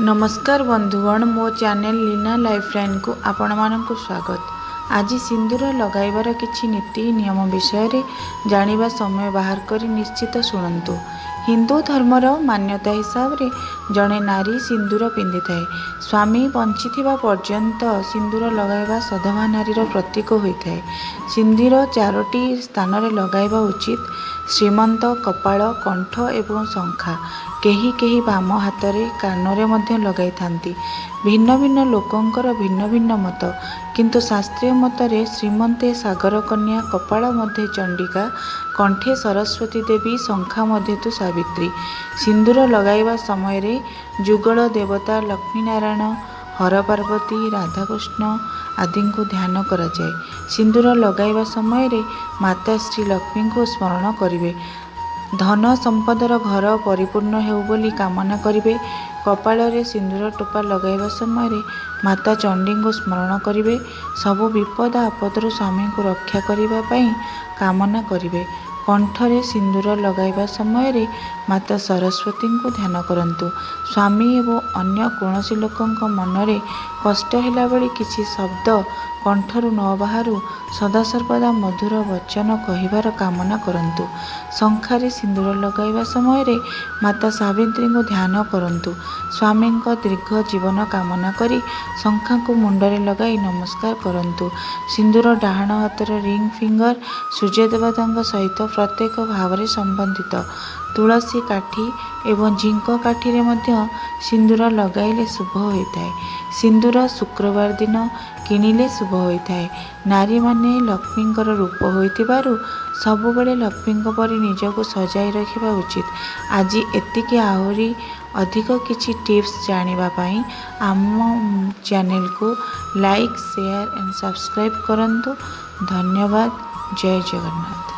नमस्कार बंधुगण, मो चैनल लीना लाइफलाइन को आपण मानक स्वागत। आज सिंदूर लगाइबार किछि नीति नियम विषय जानिबा समय बाहर करी निश्चित शुणु। हिंदू धर्मर मान्यता हिसाब रे जड़े नारी सिंदूर पिंधि थाए। स्वामी बंचिथिबा पर्यंत सिंदूर लगाइबा सधवा नारीर प्रतीक होता है। सिंदूर चारोटी स्थान रे लगाइबा उचित। श्रीमंत कपाळ, कंठ एवं शंखा, केही केही बाम हाथरे कानरे मध्य लगाई थांती। भिन्न भिन्न लोकंकर भिन्न भिन्न मत, किंतु शास्त्रीय मतरे श्रीमंते सागर कन्या, कपाळ मध्ये चंडिका, कंठे सरस्वती देवी, शंखा मध्ये तो सावित्री। सिंदूर लगाइबा समय रे जुगल देवता लक्ष्मी नारायण, हर पार्वती, राधाकृष्ण आदि को ध्यान करा जाए। सिंदूर लगाइबा समय रे माता श्री लक्ष्मी को स्मरण करिवे। धन संपदर घर परिपूर्ण हेउ बोली कामना करिवे। कपाल रे सिंदूर टोपा लगाइबा समय रे माता चंडी को स्मरण करिवे। सबु विपद आपदरु स्वामी को रक्षा करिबा पई कामना करिवे। कंठरे सिंदूर लगाइबा समय रे माता सरस्वती को ध्यान करंतु। स्वामी एवं अन्य कौनसी लोकंक मनरे कष्ट होला बेली किछि शब्द कंठरू न बाहारू सदासर्वदा मधुर वचन कहिबार कामना करंतु। शंखारे सिंदूर लगाइबा समय रे माता सावित्री को ध्यान करंतु। स्वामी दीर्घ जीवन कामना करी शंखा को मुंडरे लगाई नमस्कार करंतु। सिंदूर डाहाण हाथर रिंग फिंगर सूर्य देवता सहित प्रत्येक भाव में संबंधित। तुलसी काठी एवं झिंक काठी रे मध्य सिंदूर लगाइले शुभ होता है। सिंदूर शुक्रवार दिन किनिले शुभ होता है। नारी माने लक्ष्मींकर रूप होइतिबारु सबुबले लक्ष्मी परि निजको सजाई रखिबा उचित। आज एतिके आहुरी अधिक किछि टिप्स जानिबा पई आम चैनल को लाइक, शेयर एंड सब्सक्राइब करंतु। धन्यवाद। जय जगन्नाथ।